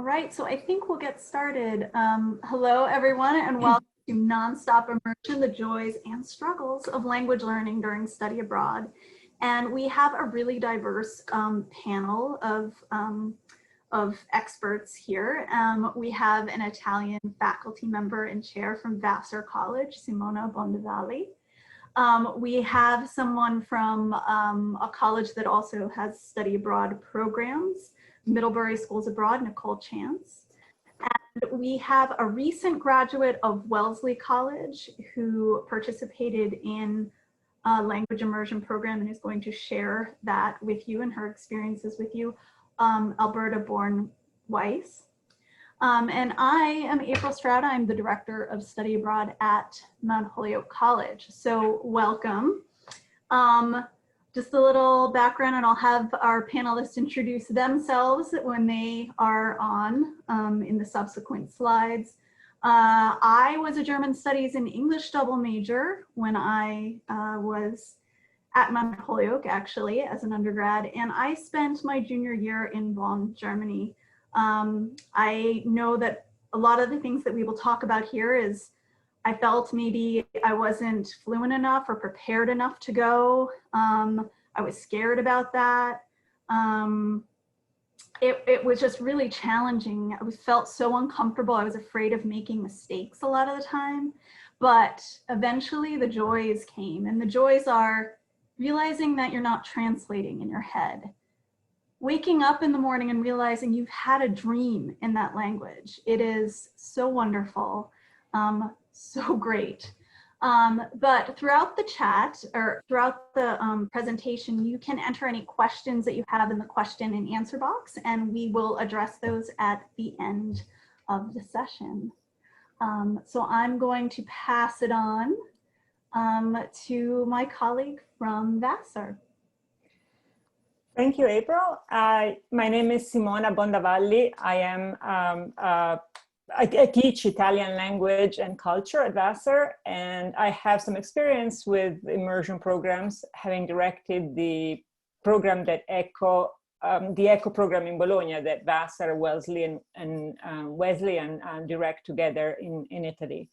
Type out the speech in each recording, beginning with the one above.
right, so I think we'll get started. Hello, everyone, and welcome to Nonstop Immersion, the joys and struggles of language learning during study abroad. And we have a really diverse panel of experts here. We have an Italian faculty member and chair from Vassar College, Simona Bondavalli. We have someone from a college that also has study abroad programs, Middlebury Schools Abroad, Nicole Chance. And we have a recent graduate of Wellesley College who participated in a language immersion program and is going to share that with you and her experiences with you, Alberta Bourne Weiss. And I am April Stroud. I'm the Director of Study Abroad at Mount Holyoke College. So welcome. Just a little background, and I'll have our panelists introduce themselves when they are on in the subsequent slides. I was a German Studies and English double major when I was at Mount Holyoke, actually, as an undergrad, and I spent my junior year in Bonn, Germany. I know that a lot of the things that we will talk about here is I felt maybe I wasn't fluent enough or prepared enough to go. I was scared about that. It was just really challenging. I felt so uncomfortable. I was afraid of making mistakes a lot of the time, but eventually the joys came, and the joys are realizing that you're not translating in your head. Waking up in the morning and realizing you've had a dream in that language. It is so wonderful, so great. But throughout the chat or throughout the presentation, you can enter any questions that you have in the question and answer box, and we will address those at the end of the session. So I'm going to pass it on to my colleague from Vassar. Thank you, April. My name is Simona Bondavalli. I teach Italian language and culture at Vassar, and I have some experience with immersion programs, having directed the program that the ECHO program in Bologna that Vassar, Wellesley, and Wesleyan direct together in Italy.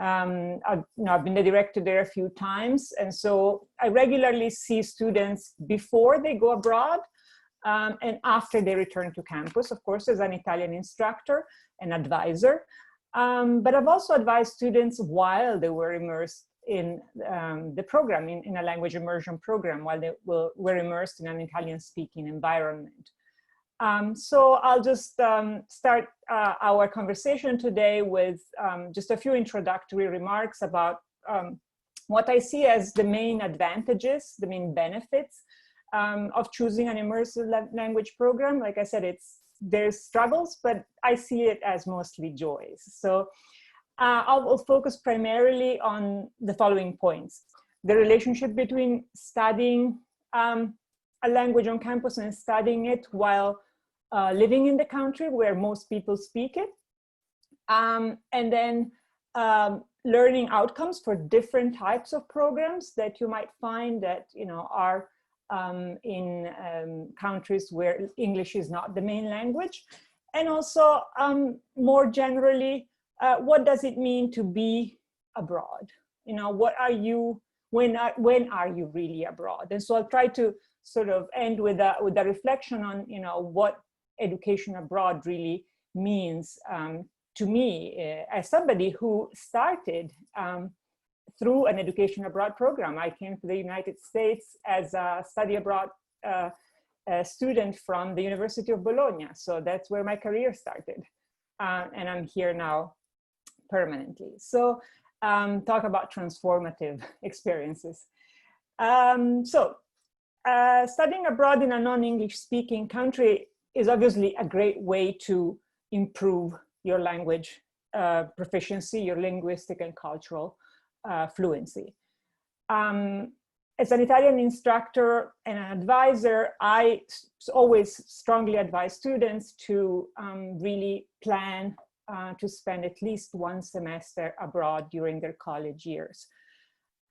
I've been the director there a few times, and so I regularly see students before they go abroad and after they return to campus, of course, as an Italian instructor and advisor. But I've also advised students while they were immersed in the program, in a language immersion program, while they were immersed in an Italian-speaking environment. So I'll just start our conversation today with just a few introductory remarks about what I see as the main advantages, the main benefits of choosing an immersive language program. Like I said, there's struggles, but I see it as mostly joys. So I will focus primarily on the following points: the relationship between studying a language on campus and studying it while living in the country where most people speak it, and then learning outcomes for different types of programs that you might find that are in countries where English is not the main language, and also more generally, what does it mean to be abroad? What are you? When are you really abroad? And so I'll try to sort of end with a reflection on what education abroad really means to me as somebody who started through an education abroad program. I came to the United States as a study abroad student from the University of Bologna. So that's where my career started. And I'm here now permanently. So talk about transformative experiences. Studying abroad in a non-English speaking country is obviously a great way to improve your language proficiency, your linguistic and cultural fluency. As an Italian instructor and an advisor, I always strongly advise students to really plan to spend at least one semester abroad during their college years.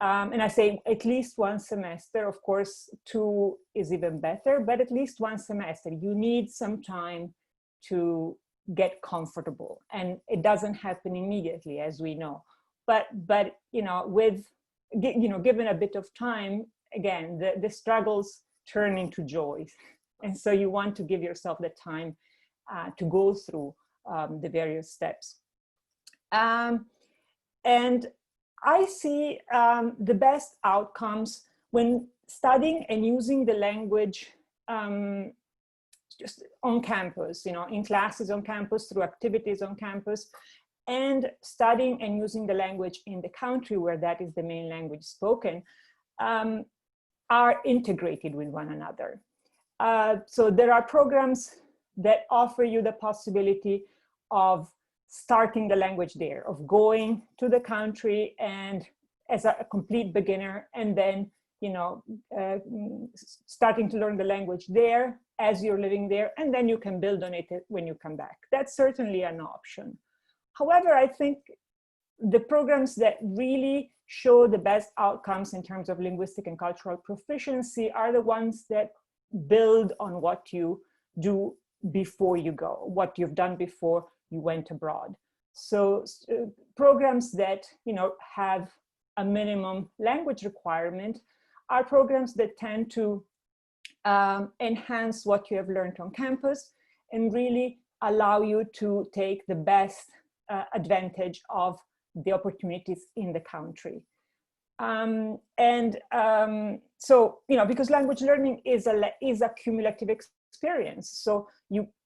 And I say at least one semester. Of course, 2 is even better, but at least one semester. You need some time to get comfortable, and it doesn't happen immediately, as we know. But with given a bit of time, again, the struggles turn into joys, and so you want to give yourself the time to go through the various steps. And I see the best outcomes when studying and using the language just on campus, in classes on campus, through activities on campus, and studying and using the language in the country where that is the main language spoken, are integrated with one another. So there are programs that offer you the possibility of starting the language there, of going to the country and as a complete beginner, and then starting to learn the language there as you're living there, and then you can build on it when you come back. That's certainly an option. However, I think the programs that really show the best outcomes in terms of linguistic and cultural proficiency are the ones that build on what you do before you go, what you've done before you went abroad. So programs that have a minimum language requirement are programs that tend to enhance what you have learned on campus and really allow you to take the best advantage of the opportunities in the country. So, because language learning is a cumulative experience, so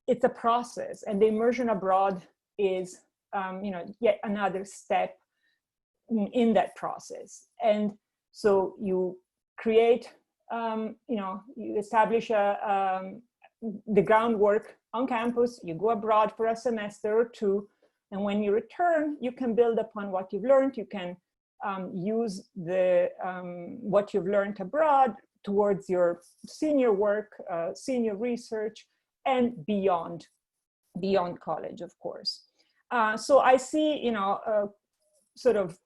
it's a process, and the immersion abroad is, yet another step in that process. And so you create, you establish the groundwork on campus, you go abroad for a semester or two, and when you return, you can build upon what you've learned. You can use what you've learned abroad towards your senior work, senior research, and beyond college, of course. So I see, sort of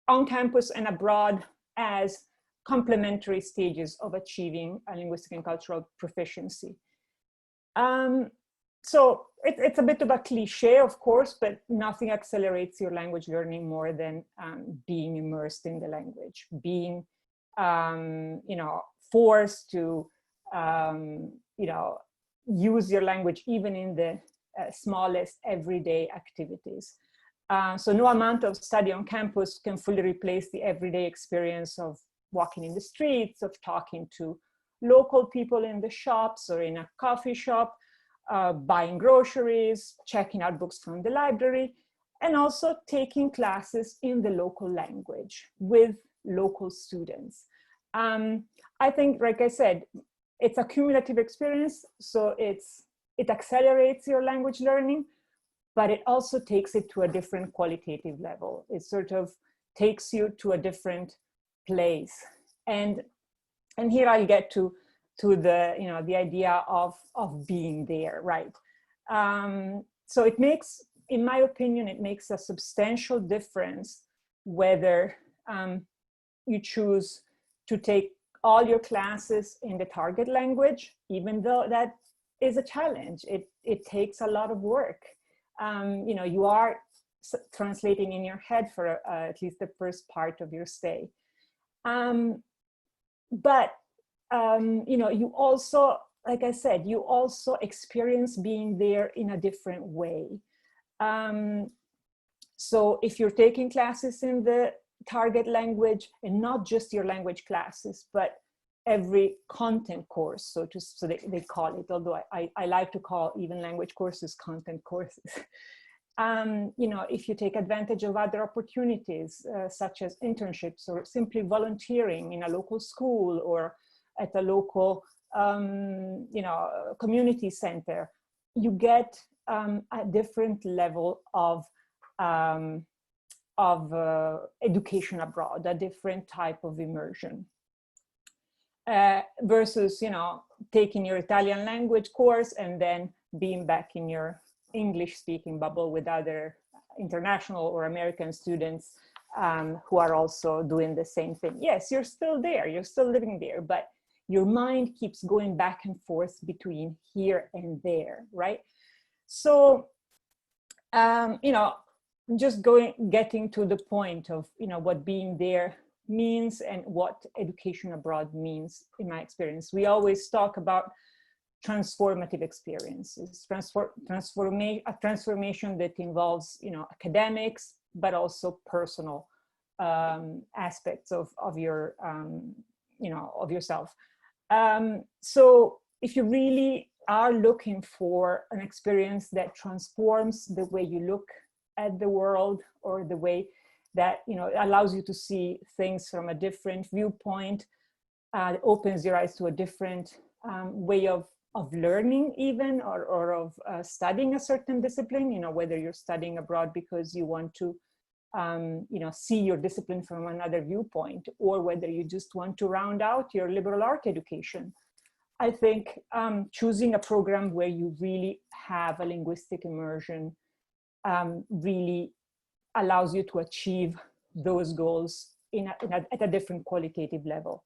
on campus and abroad as complementary stages of achieving a linguistic and cultural proficiency. So it's a bit of a cliche, of course, but nothing accelerates your language learning more than being immersed in the language, being, forced to, use your language even in the smallest everyday activities. So no amount of study on campus can fully replace the everyday experience of walking in the streets, of talking to local people in the shops or in a coffee shop, buying groceries, checking out books from the library, and also taking classes in the local language with local students. I think, like I said, it's a cumulative experience, so it accelerates your language learning, but it also takes it to a different qualitative level. It sort of takes you to a different place. And here I'll get to the, the idea of being there, right? So it makes, in my opinion, it makes a substantial difference whether you choose to take all your classes in the target language, even though that is a challenge. It takes a lot of work. You are translating in your head for at least the first part of your stay. But you also, like I said, you also experience being there in a different way. So if you're taking classes in the target language, and not just your language classes, but every content course, so they call it, although I like to call even language courses content courses. If you take advantage of other opportunities, such as internships or simply volunteering in a local school or at a local, community center, you get a different level of education abroad, a different type of immersion. Versus, taking your Italian language course and then being back in your English-speaking bubble with other international or American students who are also doing the same thing. Yes, you're still there, you're still living there, but your mind keeps going back and forth between here and there, right? So you know, just getting to the point of, you know, what being there means and what education abroad means. In my experience, we always talk about transformative experiences, a transformation that involves, you know, academics, but also personal aspects of your, you know, of yourself. So if you really are looking for an experience that transforms the way you look at the world, or the way that, you know, allows you to see things from a different viewpoint, opens your eyes to a different way of learning even, or of studying a certain discipline, you know, whether you're studying abroad because you want to, you know, see your discipline from another viewpoint, or whether you just want to round out your liberal art education. I think choosing a program where you really have a linguistic immersion really allows you to achieve those goals at a different qualitative level.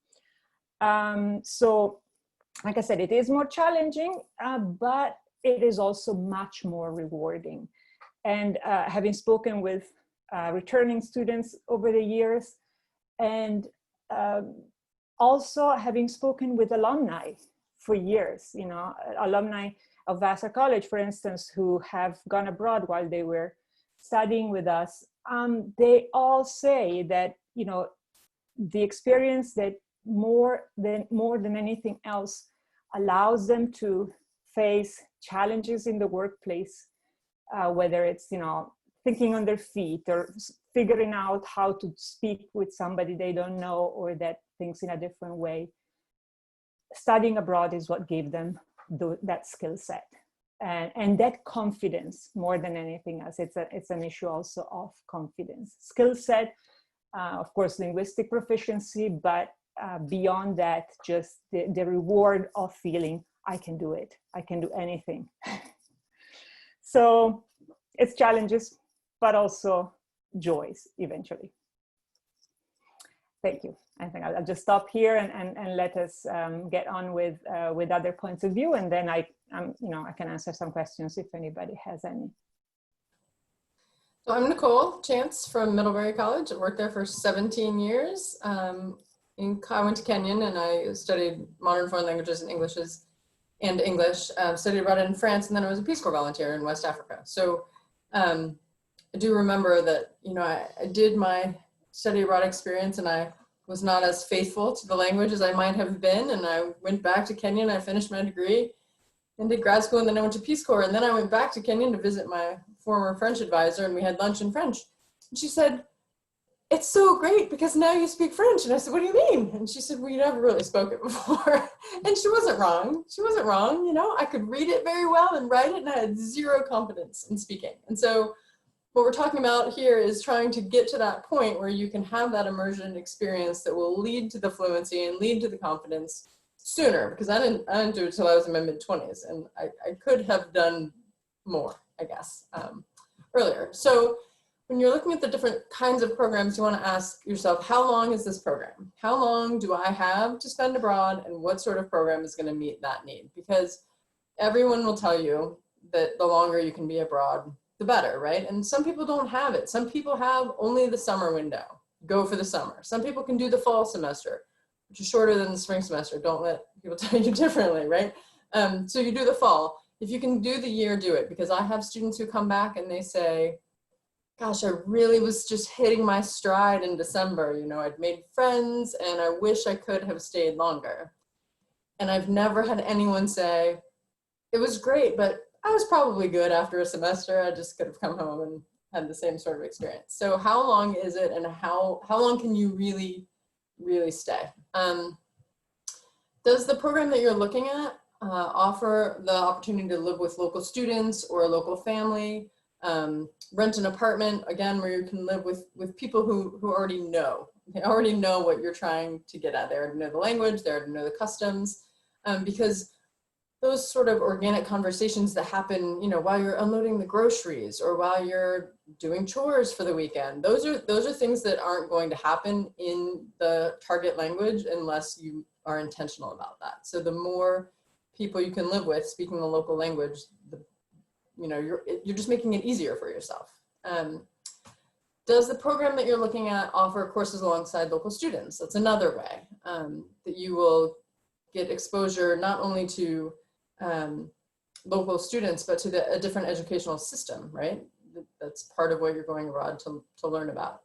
So, like I said, it is more challenging, but it is also much more rewarding. And having spoken with returning students over the years, and also having spoken with alumni for years, you know, alumni of Vassar College, for instance, who have gone abroad while they were studying with us, they all say that, you know, the experience that more than anything else allows them to face challenges in the workplace, whether it's, you know, thinking on their feet, or figuring out how to speak with somebody they don't know, or that thinks in a different way. Studying abroad is what gave them that skill set. And that confidence, more than anything else, it's an issue also of confidence. Skill set, of course, linguistic proficiency, but beyond that, just the reward of feeling, I can do it, I can do anything. So it's challenges, but also joys eventually. Thank you. I think I'll just stop here and let us get on with other points of view, and then you know, I can answer some questions if anybody has any. So I'm Nicole Chance from Middlebury College. I worked there for 17 years. I went to Kenyon and I studied modern foreign languages and English, studied abroad in France, and then I was a Peace Corps volunteer in West Africa. So I do remember that, you know, I did my study abroad experience and I was not as faithful to the language as I might have been. And I went back to Kenya and I finished my degree and did grad school, and then I went to Peace Corps, and then I went back to Kenya to visit my former French advisor, and we had lunch in French. And she said, "It's so great because now you speak French." And I said, "What do you mean?" And she said, "Well, you never really spoke it before." And she wasn't wrong. She wasn't wrong. You know, I could read it very well and write it, and I had zero confidence in speaking. And so what we're talking about here is trying to get to that point where you can have that immersion experience that will lead to the fluency and lead to the confidence sooner, because I didn't do it until I was in my mid-20s, and I could have done more, I guess, earlier. So when you're looking at the different kinds of programs, you want to ask yourself, how long is this program? How long do I have to spend abroad, and what sort of program is going to meet that need? Because everyone will tell you that the longer you can be abroad, the better, right? And some people don't have it. Some people have only the summer window. Go for the summer. Some people can do the fall semester, which is shorter than the spring semester. Don't let people tell you differently, right? So you do the fall. If you can do the year, do it. Because I have students who come back and they say, gosh, I really was just hitting my stride in December. You know, I'd made friends and I wish I could have stayed longer. And I've never had anyone say, it was great, but I was probably good after a semester. I just could have come home and had the same sort of experience. So how long is it, and how long can you really stay? Does the program that you're looking at offer the opportunity to live with local students or a local family, rent an apartment, again, where you can live with people who already know. They already know what you're trying to get at. They already know the language, they already know the customs, because those sort of organic conversations that happen, you know, while you're unloading the groceries or while you're doing chores for the weekend, those are things that aren't going to happen in the target language unless you are intentional about that. So the more people you can live with speaking the local language, you're just making it easier for yourself. Does the program that you're looking at offer courses alongside local students? That's another way that you will get exposure not only to local students, but to a different educational system, right? That's part of what you're going abroad to learn about.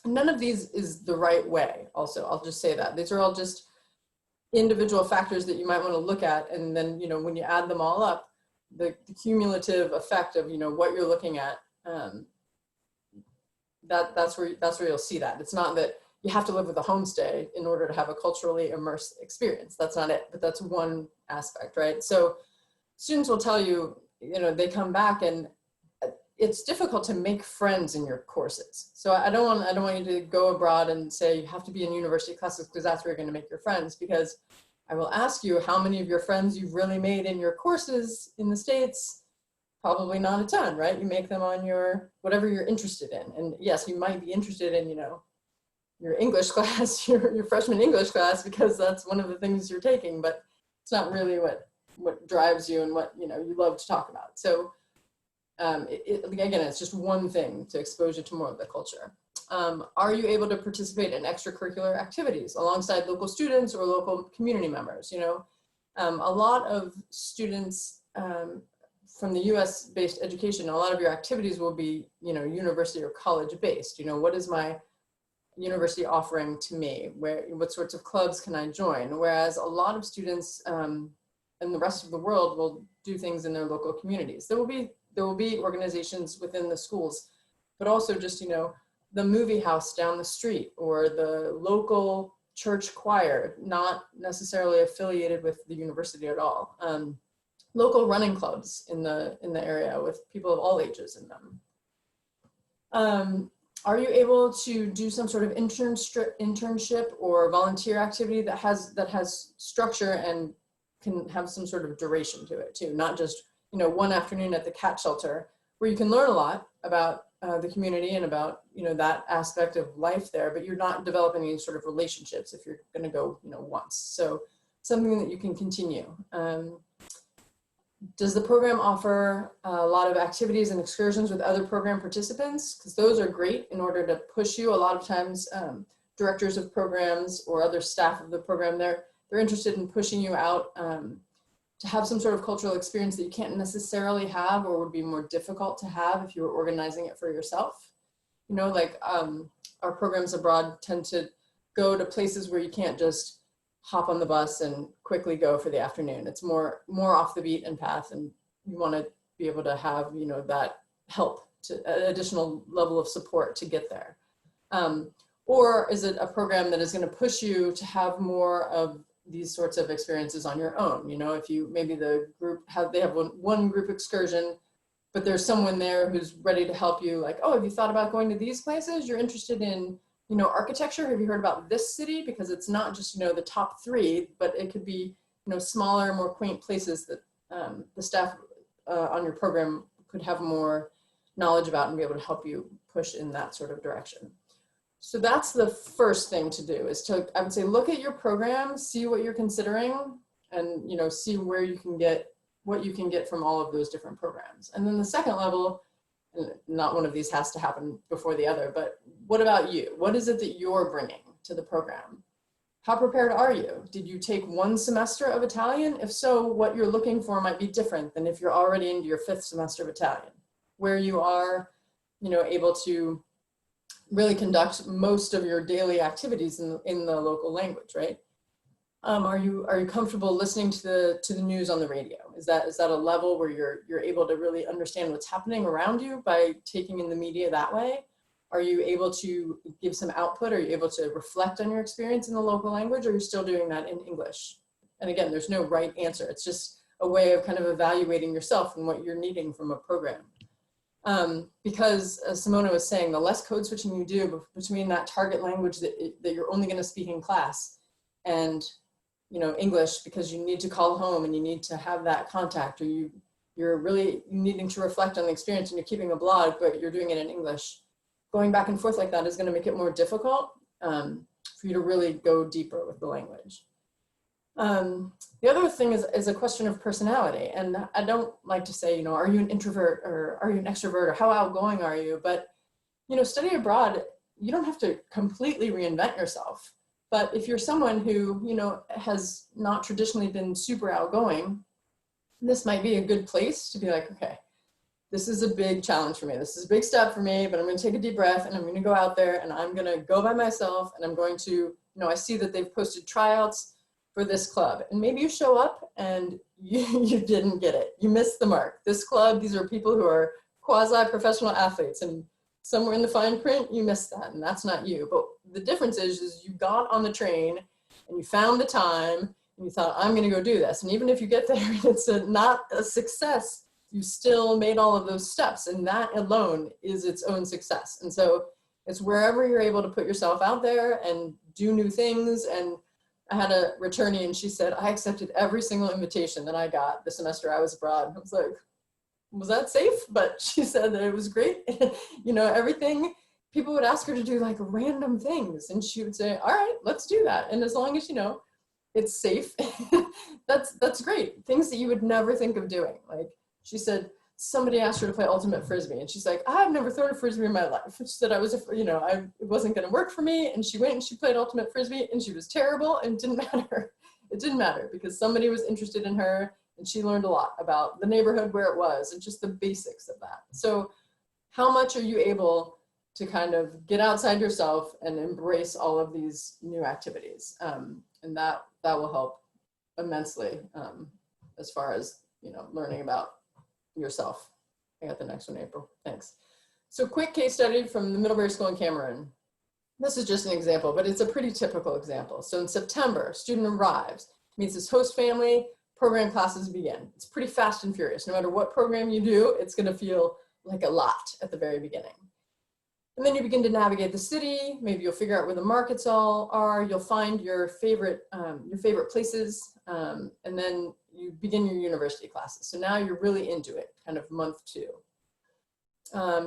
None of these is the right way, also, I'll just say that. These are all just individual factors that you might want to look at, and then, when you add them all up, the cumulative effect of, what you're looking at, that's where you'll see that. It's not that you have to live with a homestay in order to have a culturally immersed experience. That's not it, but that's one aspect, right? So students will tell you, they come back and it's difficult to make friends in your courses. So I don't want you to go abroad and say you have to be in university classes because that's where you're going to make your friends, because I will ask you how many of your friends you've really made in your courses in the States. Probably not a ton, right? You make them on your, whatever you're interested in. And yes, you might be interested in, your English class, your freshman English class, because that's one of the things you're taking, but it's not really what drives you and what, you love to talk about. So again, it's just one thing to expose you to more of the culture. Are you able to participate in extracurricular activities alongside local students or local community members? A lot of students from the US based education, a lot of your activities will be, university or college based. What is my university offering to me? What sorts of clubs can I join? Whereas a lot of students in the rest of the world will do things in their local communities. There will be organizations within the schools, but also just, the movie house down the street or the local church choir, not necessarily affiliated with the university at all. Local running clubs in the area with people of all ages in them. Are you able to do some sort of internship or volunteer activity that has structure and can have some sort of duration to it too? Not just, one afternoon at the cat shelter where you can learn a lot about the community and about, that aspect of life there, but you're not developing any sort of relationships if you're going to go, once. So something that you can continue. Does the program offer a lot of activities and excursions with other program participants? Because those are great in order to push you. A lot of times directors of programs or other staff of the program, they're interested in pushing you out to have some sort of cultural experience that you can't necessarily have or would be more difficult to have if you were organizing it for yourself. Our programs abroad tend to go to places where you can't just hop on the bus and quickly go for the afternoon. It's more off the beaten path, and you want to be able to have, that help, to an additional level of support to get there. Or is it a program that is going to push you to have more of these sorts of experiences on your own? If you, maybe the group they have one group excursion, but there's someone there who's ready to help you, like, oh, have you thought about going to these places? You're interested in, architecture. Have you heard about this city? Because it's not just, the top 3, but it could be, smaller, more quaint places that the staff on your program could have more knowledge about and be able to help you push in that sort of direction. So that's the first thing to do, is to, I would say, look at your program, see what you're considering, and, see where you can get, what you can get from all of those different programs. And then the second level, not one of these has to happen before the other, but what about you? What is it that you're bringing to the program? How prepared are you? Did you take 1 semester of Italian? If so, what you're looking for might be different than if you're already into your 5th semester of Italian, where you are, able to really conduct most of your daily activities in the local language, right? Are you comfortable listening to the news on the radio? Is that a level where you're able to really understand what's happening around you by taking in the media that way? Are you able to give some output? Are you able to reflect on your experience in the local language, or are you still doing that in English? And again, there's no right answer. It's just a way of kind of evaluating yourself and what you're needing from a program. Because as Simona was saying, the less code switching you do between that target language that you're only going to speak in class and English, because you need to call home and you need to have that contact, or you're really needing to reflect on the experience and you're keeping a blog, but you're doing it in English. Going back and forth like that is going to make it more difficult for you to really go deeper with the language. The other thing is a question of personality. And I don't like to say, are you an introvert or are you an extrovert or how outgoing are you? But, study abroad, you don't have to completely reinvent yourself. But if you're someone who, has not traditionally been super outgoing, this might be a good place to be like, okay, this is a big challenge for me. This is a big step for me, but I'm going to take a deep breath and I'm going to go out there and I'm going to go by myself and I'm going to, I see that they've posted tryouts for this club, and maybe you show up and you didn't get it. You missed the mark. This club, these are people who are quasi-professional athletes, and somewhere in the fine print, you missed that, and that's not you. But the difference is you got on the train and you found the time and you thought, I'm going to go do this. And even if you get there and it's not a success, you still made all of those steps, and that alone is its own success. And so it's wherever you're able to put yourself out there and do new things. And I had a returnee and she said, I accepted every single invitation that I got the semester I was abroad. I was like, was that safe? But she said that it was great. Everything, people would ask her to do like random things and she would say, all right, let's do that. And as long as, it's safe, that's great. Things that you would never think of doing. Like she said, somebody asked her to play ultimate frisbee and she's like, I've never thrown a frisbee in my life. She said it wasn't going to work for me, and she went and she played ultimate frisbee and she was terrible, and it didn't matter. It didn't matter because somebody was interested in her and she learned a lot about the neighborhood where it was and just the basics of that. So how much are you able to kind of get outside yourself and embrace all of these new activities? And that will help immensely as far as learning about yourself. I got the next one, April. Thanks. So quick case study from the Middlebury School in Cameroon. This is just an example, but it's a pretty typical example. So in September, student arrives, meets his host family, program classes begin. It's pretty fast and furious. No matter what program you do, it's going to feel like a lot at the very beginning. And then you begin to navigate the city. Maybe you'll figure out where the markets all are. You'll find your favorite places, and then you begin your university classes. So now you're really into it, kind of month 2.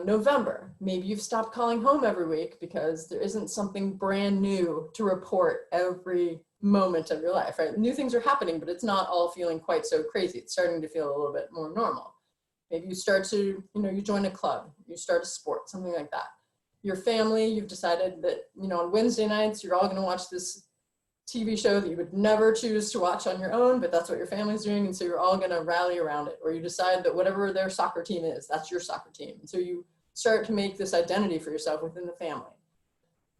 November, maybe you've stopped calling home every week because there isn't something brand new to report every moment of your life, right? New things are happening, but it's not all feeling quite so crazy. It's starting to feel a little bit more normal. Maybe you start to, you join a club, you start a sport, something like that. Your family, you've decided that, on Wednesday nights, you're all going to watch this TV show that you would never choose to watch on your own, but that's what your family's doing. And so you're all going to rally around it, or you decide that whatever their soccer team is, that's your soccer team. And so you start to make this identity for yourself within the family.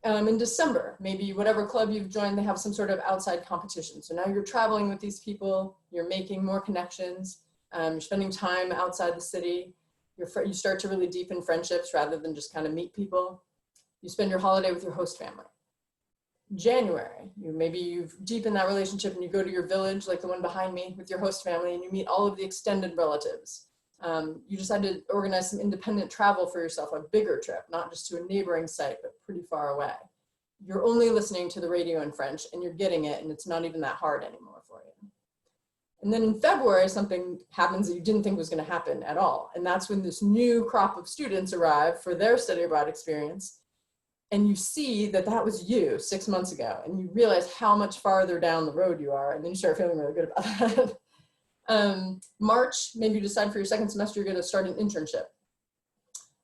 In December, maybe whatever club you've joined, they have some sort of outside competition. So now you're traveling with these people, you're making more connections, you're spending time outside the city. You start to really deepen friendships rather than just kind of meet people. You spend your holiday with your host family. January, maybe you've deepened that relationship and you go to your village, like the one behind me, with your host family, and you meet all of the extended relatives. You decide to organize some independent travel for yourself, a bigger trip, not just to a neighboring site, but pretty far away. You're only listening to the radio in French and you're getting it, and it's not even that hard anymore for you. And then in February, something happens that you didn't think was going to happen at all. And that's when this new crop of students arrive for their study abroad experience. And you see that that was you 6 months ago, and you realize how much farther down the road you are, and then you start feeling really good about that. March, maybe you decide for your second semester you're going to start an internship.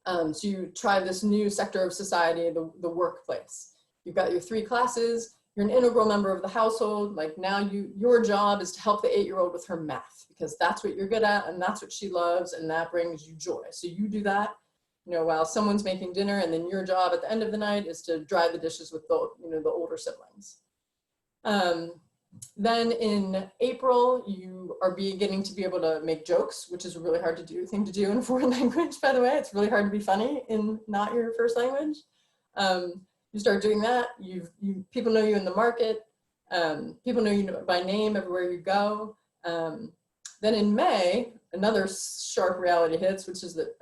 So you try this new sector of society, the workplace. You've got your 3 classes. You're an integral member of the household. Like now your job is to help the 8-year-old with her math, because that's what you're good at and that's what she loves and that brings you joy. So you do that, while someone's making dinner, and then your job at the end of the night is to dry the dishes with the older siblings. Then in April, you are beginning to be able to make jokes, which is a really hard thing to do in a foreign language, by the way. It's really hard to be funny in not your first language. You start doing that. People know you in the market. People know you by name everywhere you go. Then in May, another sharp reality hits, which is that,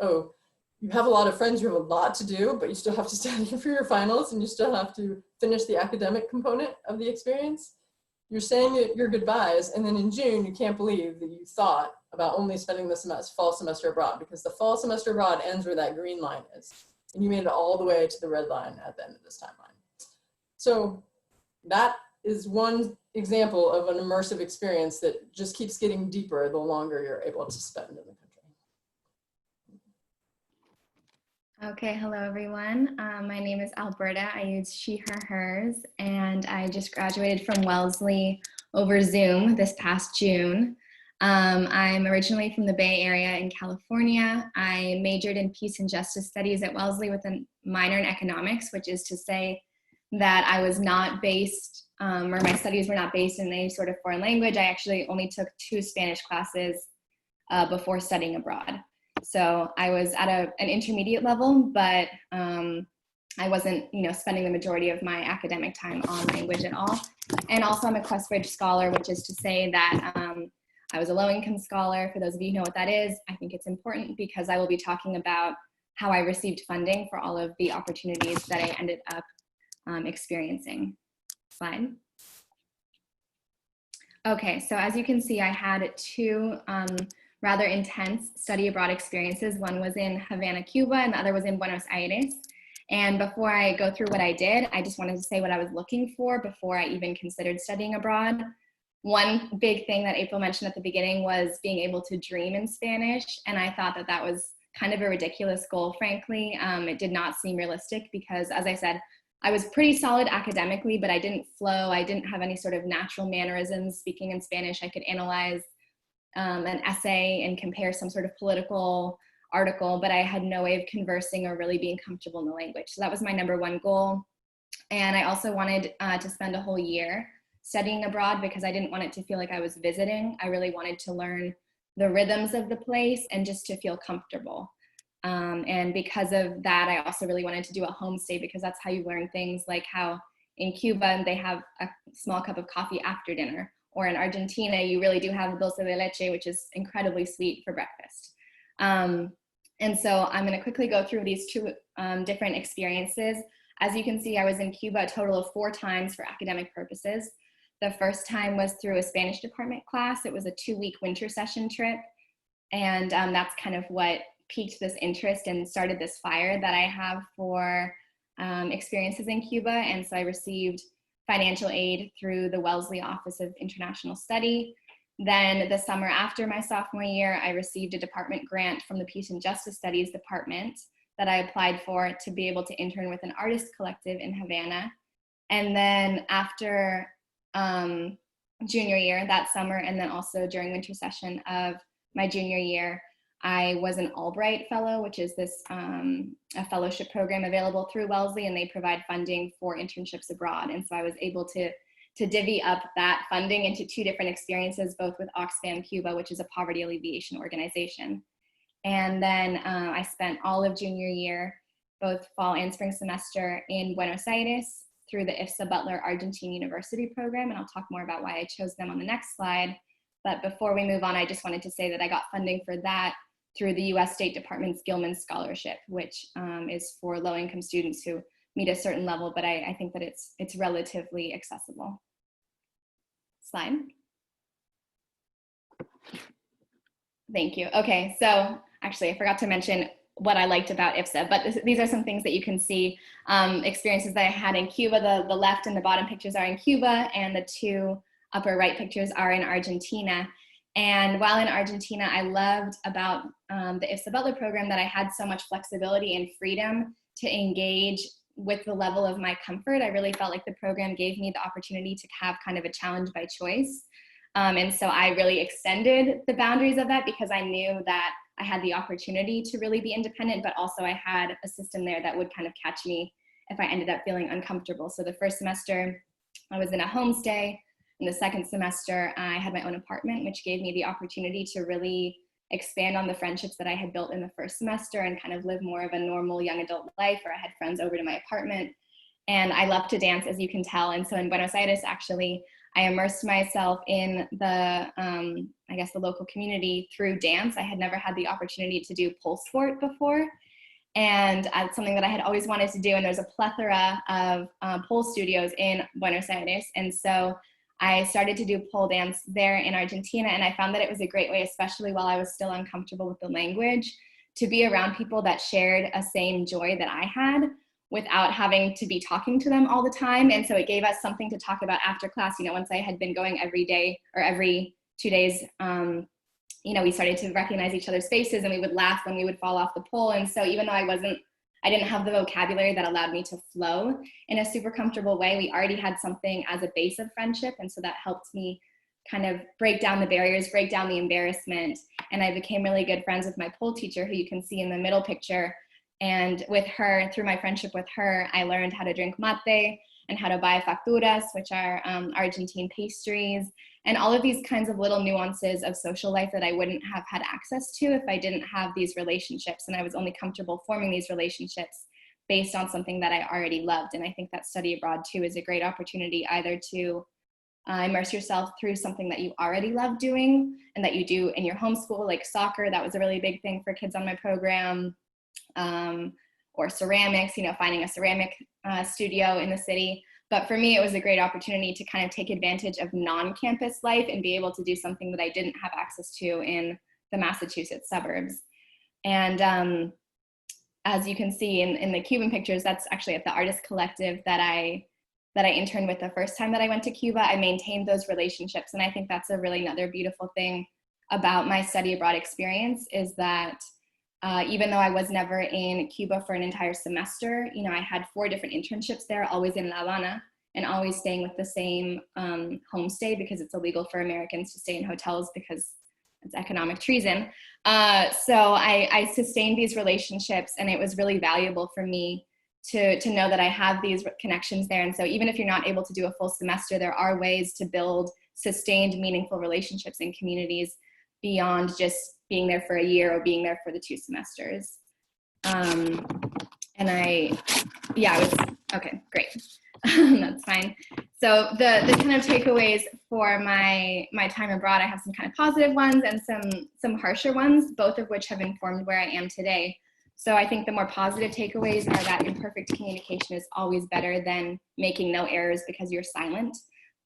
you have a lot of friends, you have a lot to do, but you still have to study for your finals and you still have to finish the academic component of the experience. You're saying your goodbyes, and then in June, you can't believe that you thought about only spending the fall semester abroad, because the fall semester abroad ends where that green line is. And you made it all the way to the red line at the end of this timeline. So that is one example of an immersive experience that just keeps getting deeper the longer you're able to spend in the country. Okay, hello everyone. My name is Alberta. I use she, her, hers, and I just graduated from Wellesley over Zoom this past June. I'm originally from the Bay Area in California. I majored in peace and justice studies at Wellesley with a minor in economics, which is to say that I was not based, or my studies were not based in any sort of foreign language. I actually only took 2 Spanish classes before studying abroad. So I was at an intermediate level, but I wasn't, spending the majority of my academic time on language at all. And also I'm a Questbridge scholar, which is to say that I was a low-income scholar. For those of you who know what that is, I think it's important because I will be talking about how I received funding for all of the opportunities that I ended up experiencing. Slide. Okay, so as you can see, I had 2 rather intense study abroad experiences. One was in Havana, Cuba, and the other was in Buenos Aires. And before I go through what I did, I just wanted to say what I was looking for before I even considered studying abroad. One big thing that April mentioned at the beginning was being able to dream in Spanish. And I thought that that was kind of a ridiculous goal, frankly. It did not seem realistic because, as I said, I was pretty solid academically, but I didn't flow. I didn't have any sort of natural mannerisms speaking in Spanish. I could analyze an essay and compare some sort of political article, but I had no way of conversing or really being comfortable in the language. So that was my #1 goal. And I also wanted to spend a whole year studying abroad because I didn't want it to feel like I was visiting. I really wanted to learn the rhythms of the place and just to feel comfortable. And because of that, I also really wanted to do a homestay because that's how you learn things like how in Cuba they have a small cup of coffee after dinner. Or in Argentina, you really do have dulce de leche, which is incredibly sweet for breakfast. And so I'm going to quickly go through these 2 different experiences. As you can see, I was in Cuba a total of 4 times for academic purposes. The first time was through a Spanish department class. It was a 2-week winter session trip. And that's kind of what piqued this interest and started this fire that I have for experiences in Cuba. And so I received financial aid through the Wellesley Office of International Study. Then the summer after my sophomore year, I received a department grant from the Peace and Justice Studies department that I applied for to be able to intern with an artist collective in Havana. And then after junior year that summer, and then also during winter session of my junior year, I was an Albright Fellow, which is this a fellowship program available through Wellesley, and they provide funding for internships abroad. And so I was able to divvy up that funding into 2 different experiences, both with Oxfam Cuba, which is a poverty alleviation organization. And then I spent all of junior year, both fall and spring semester, in Buenos Aires through the IFSA Butler Argentine University program. And I'll talk more about why I chose them on the next slide. But before we move on, I just wanted to say that I got funding for that through the US State Department's Gilman Scholarship, which is for low-income students who meet a certain level, but I think that it's relatively accessible. Slide. Thank you. Okay, so actually I forgot to mention what I liked about IFSA, but these are some things that you can see, experiences that I had in Cuba. The left and the bottom pictures are in Cuba, and the 2 upper right pictures are in Argentina. And while in Argentina, I loved about the IFSA Butler program that I had so much flexibility and freedom to engage with the level of my comfort. I really felt like the program gave me the opportunity to have kind of a challenge by choice. And so I really extended the boundaries of that because I knew that I had the opportunity to really be independent, but also I had a system there that would kind of catch me if I ended up feeling uncomfortable. So the first semester, I was in a homestay. In the second semester, I had my own apartment, which gave me the opportunity to really expand on the friendships that I had built in the first semester and kind of live more of a normal young adult life where I had friends over to my apartment. And I love to dance, as you can tell. And so in Buenos Aires, actually, I immersed myself in the, I guess, the local community through dance. I had never had the opportunity to do pole sport before. And it's something that I had always wanted to do. And there's a plethora of pole studios in Buenos Aires. And so I started to do pole dance there in Argentina. And I found that it was a great way, especially while I was still uncomfortable with the language, to be around people that shared a same joy that I had, without having to be talking to them all the time. And so it gave us something to talk about after class. You know, once I had been going every day or every 2 days, you know, we started to recognize each other's faces, and we would laugh when we would fall off the pole. And so even though I didn't have the vocabulary that allowed me to flow in a super comfortable way, we already had something as a base of friendship. And so that helped me kind of break down the barriers, break down the embarrassment. And I became really good friends with my pole teacher, who you can see in the middle picture. And with her, through my friendship with her, I learned how to drink mate and how to buy facturas, which are Argentine pastries, and all of these kinds of little nuances of social life that I wouldn't have had access to if I didn't have these relationships. And I was only comfortable forming these relationships based on something that I already loved. And I think that study abroad too is a great opportunity either to immerse yourself through something that you already love doing and that you do in your homeschool, like soccer. That was a really big thing for kids on my program. Or ceramics, you know, finding a ceramic studio in the city. But for me, it was a great opportunity to kind of take advantage of non-campus life and be able to do something that I didn't have access to in the Massachusetts suburbs. And as you can see in the Cuban pictures, that's actually at the Artist Collective that I interned with the first time that I went to Cuba. I maintained those relationships. And I think that's a really another beautiful thing about my study abroad experience is that even though I was never in Cuba for an entire semester, you know, I had 4 different internships there, always in La Habana, and always staying with the same homestay because it's illegal for Americans to stay in hotels because it's economic treason. So I sustained these relationships, and it was really valuable for me to know that I have these connections there. And so even if you're not able to do a full semester, there are ways to build sustained, meaningful relationships in communities beyond just being there for a year or being there for the 2 semesters. Okay, great. That's fine. So the kind of takeaways for my time abroad, I have some kind of positive ones and some harsher ones, both of which have informed where I am today. So I think the more positive takeaways are that imperfect communication is always better than making no errors because you're silent.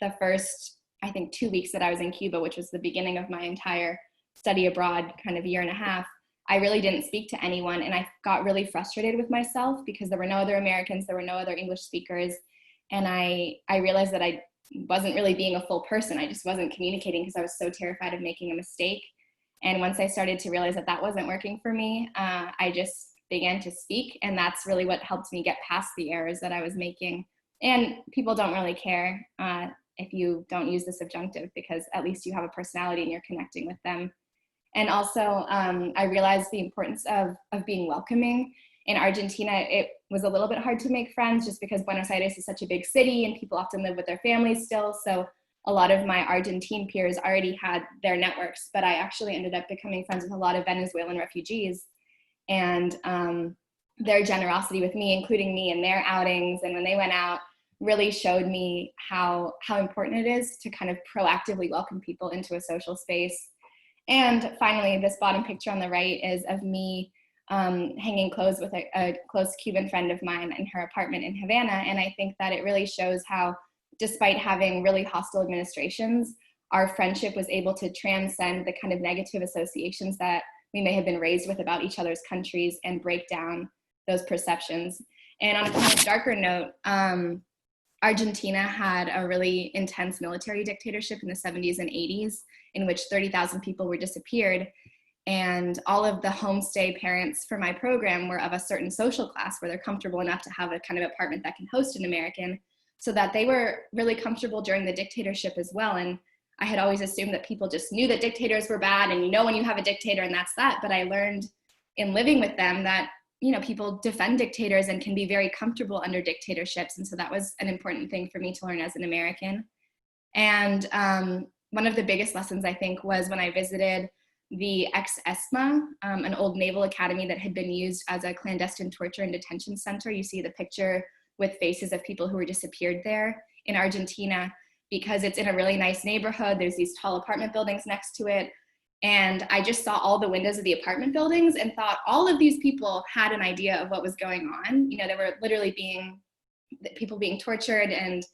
The first, I think, 2 weeks that I was in Cuba, which was the beginning of my entire study abroad kind of year and a half, I really didn't speak to anyone, and I got really frustrated with myself because there were no other Americans, there were no other English speakers, and I realized that I wasn't really being a full person. I just wasn't communicating because I was so terrified of making a mistake. And once I started to realize that that wasn't working for me, I just began to speak, and that's really what helped me get past the errors that I was making. And people don't really care if you don't use the subjunctive because at least you have a personality and you're connecting with them. And also, I realized the importance of being welcoming. In Argentina, it was a little bit hard to make friends just because Buenos Aires is such a big city and people often live with their families still. So a lot of my Argentine peers already had their networks, but I actually ended up becoming friends with a lot of Venezuelan refugees. And their generosity with me, including me in their outings and when they went out, really showed me how important it is to kind of proactively welcome people into a social space. And finally, this bottom picture on the right is of me hanging clothes with a close Cuban friend of mine in her apartment in Havana. And I think that it really shows how, despite having really hostile administrations, our friendship was able to transcend the kind of negative associations that we may have been raised with about each other's countries and break down those perceptions. And on a kind of darker note, Argentina had a really intense military dictatorship in the 70s and 80s in which 30,000 people were disappeared. And all of the homestay parents for my program were of a certain social class where they're comfortable enough to have a kind of apartment that can host an American, so that they were really comfortable during the dictatorship as well. And I had always assumed that people just knew that dictators were bad and you know when you have a dictator and that's that. But I learned in living with them that, you know, people defend dictators and can be very comfortable under dictatorships. And so that was an important thing for me to learn as an American. And one of the biggest lessons, I think, was when I visited the ex-ESMA, an old naval academy that had been used as a clandestine torture and detention center. You see the picture with faces of people who were disappeared there in Argentina, because it's in a really nice neighborhood. There's these tall apartment buildings next to it. And I just saw all the windows of the apartment buildings and thought all of these people had an idea of what was going on. You know, there were literally people being tortured and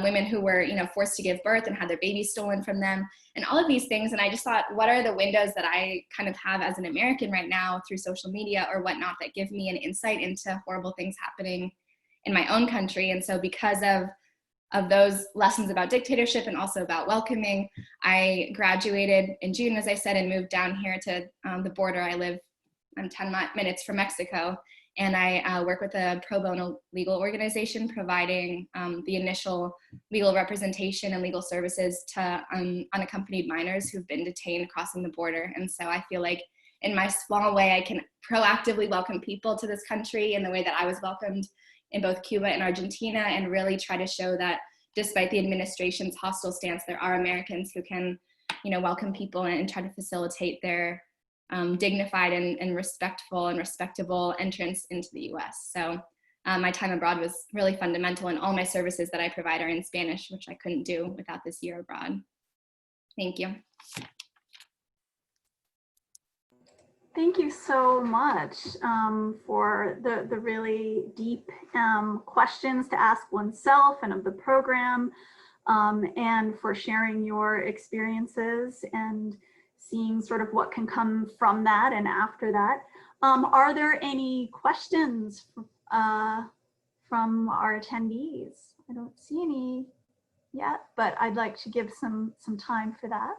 women who were, you know, forced to give birth and had their babies stolen from them and all of these things. And I just thought, what are the windows that I kind of have as an American right now through social media or whatnot that give me an insight into horrible things happening in my own country. And so because of those lessons about dictatorship and also about welcoming, I graduated in June, as I said, and moved down here to the border. I'm 10 minutes from Mexico, and I work with a pro bono legal organization providing the initial legal representation and legal services to unaccompanied minors who've been detained crossing the border. And so I feel like in my small way, I can proactively welcome people to this country in the way that I was welcomed in both Cuba and Argentina, and really try to show that despite the administration's hostile stance, there are Americans who can, welcome people and try to facilitate their dignified and respectful and respectable entrance into the US. So my time abroad was really fundamental, and all my services that I provide are in Spanish, which I couldn't do without this year abroad. Thank you. Thank you so much for the really deep questions to ask oneself and of the program, and for sharing your experiences and seeing sort of what can come from that and after that. Are there any questions from our attendees? I don't see any yet, but I'd like to give some time for that.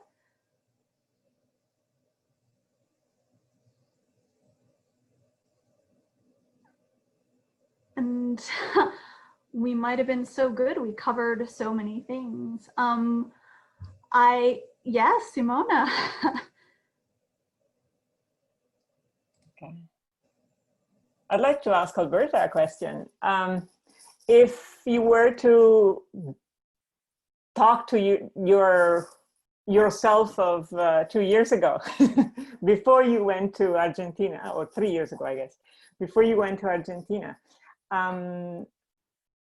And we might have been so good. We covered so many things. Yes, Simona. Okay. I'd like to ask Alberta a question. If you were to talk to yourself of 2 years ago, before you went to Argentina, or 3 years ago, I guess, before you went to Argentina,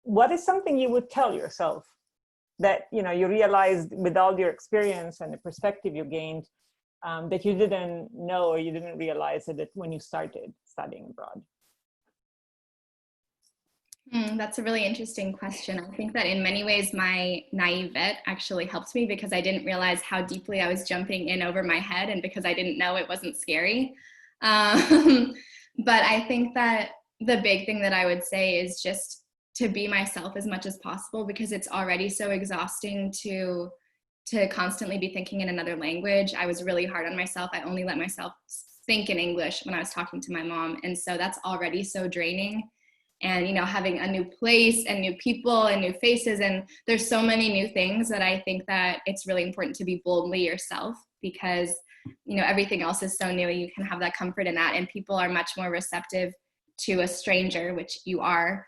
what is something you would tell yourself that you realized with all your experience and the perspective you gained that you didn't know or you didn't realize it when you started studying abroad? That's a really interesting question. I think that in many ways my naivete actually helped me, because I didn't realize how deeply I was jumping in over my head, and because I didn't know, it wasn't scary. But I think that the big thing that I would say is just to be myself as much as possible, because it's already so exhausting to constantly be thinking in another language. I was really hard on myself. I only let myself think in English when I was talking to my mom. And so that's already so draining. And, having a new place and new people and new faces, and there's so many new things that I think that it's really important to be boldly yourself, because, everything else is so new. You can have that comfort in that, and people are much more receptive to a stranger, which you are,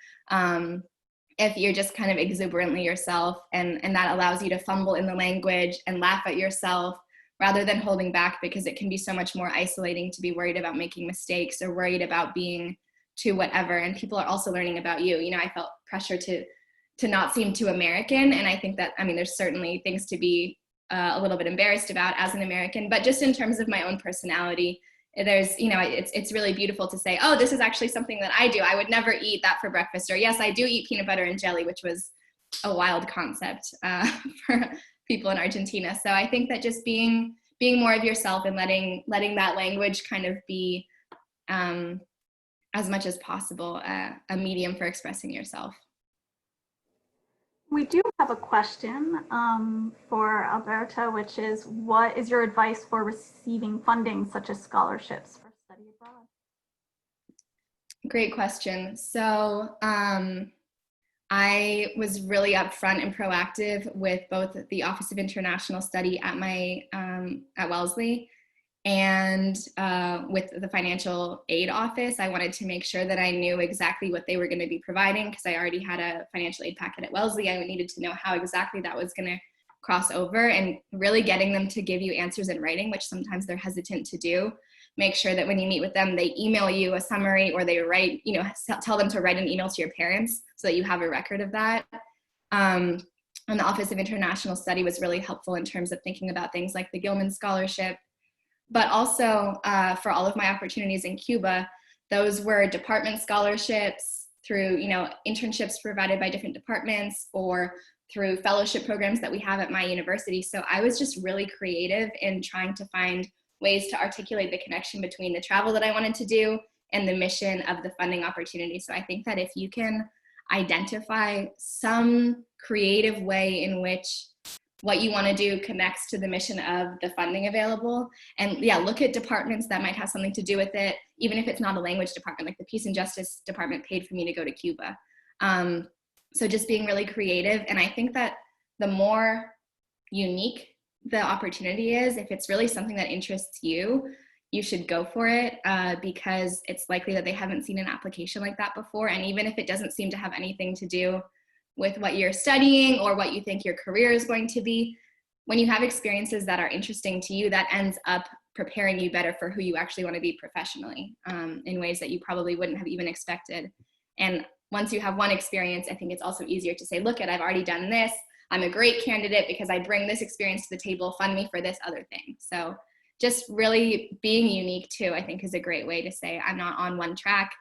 if you're just kind of exuberantly yourself, and that allows you to fumble in the language and laugh at yourself rather than holding back, because it can be so much more isolating to be worried about making mistakes or worried about being too whatever. And people are also learning about you. I felt pressure to not seem too American. And I think that, there's certainly things to be a little bit embarrassed about as an American, but just in terms of my own personality, there's, it's really beautiful to say, oh, this is actually something that I do. I would never eat that for breakfast. Or yes, I do eat peanut butter and jelly, which was a wild concept for people in Argentina. So I think that just being more of yourself and letting that language kind of be, as much as possible, a medium for expressing yourself. We do have a question for Alberta, which is, what is your advice for receiving funding such as scholarships for study abroad? Great question. So I was really upfront and proactive with both the Office of International Study at Wellesley and with the financial aid office. I wanted to make sure that I knew exactly what they were going to be providing, because I already had a financial aid packet at Wellesley. I needed to know how exactly that was going to cross over, and really getting them to give you answers in writing, which sometimes they're hesitant to do. Make sure that when you meet with them, they email you a summary, or they write, tell them to write an email to your parents so that you have a record of that. And the Office of International Study was really helpful in terms of thinking about things like the Gilman Scholarship. But also for all of my opportunities in Cuba, those were department scholarships through, internships provided by different departments, or through fellowship programs that we have at my university. So I was just really creative in trying to find ways to articulate the connection between the travel that I wanted to do and the mission of the funding opportunity. So I think that if you can identify some creative way in which what you want to do connects to the mission of the funding available. And yeah, look at departments that might have something to do with it, even if it's not a language department, like the Peace and Justice department paid for me to go to Cuba. So just being really creative. And I think that the more unique the opportunity is, if it's really something that interests you, you should go for it, because it's likely that they haven't seen an application like that before. And even if it doesn't seem to have anything to do with what you're studying or what you think your career is going to be, when you have experiences that are interesting to you, that ends up preparing you better for who you actually want to be professionally, in ways that you probably wouldn't have even expected. And once you have one experience, I think it's also easier to say, look, I've already done this. I'm a great candidate because I bring this experience to the table, fund me for this other thing. So just really being unique too, I think, is a great way to say I'm not on one track.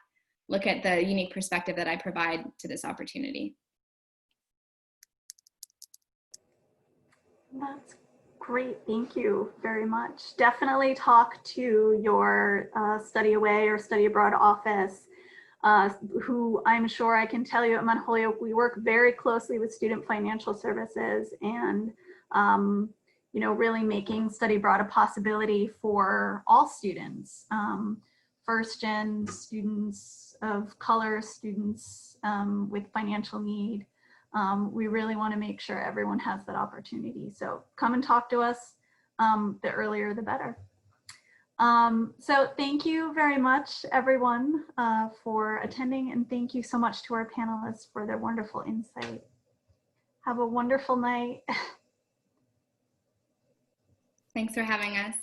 Look at the unique perspective that I provide to this opportunity. That's great. Thank you very much. Definitely talk to your study away or study abroad office, who I'm sure I can tell you at Mount Holyoke, we work very closely with Student Financial Services, and you know, really making study abroad a possibility for all students, first gen students of color, students with financial need. We really want to make sure everyone has that opportunity. So come and talk to us. The earlier, the better. So thank you very much, everyone, for attending, and thank you so much to our panelists for their wonderful insight. Have a wonderful night. Thanks for having us.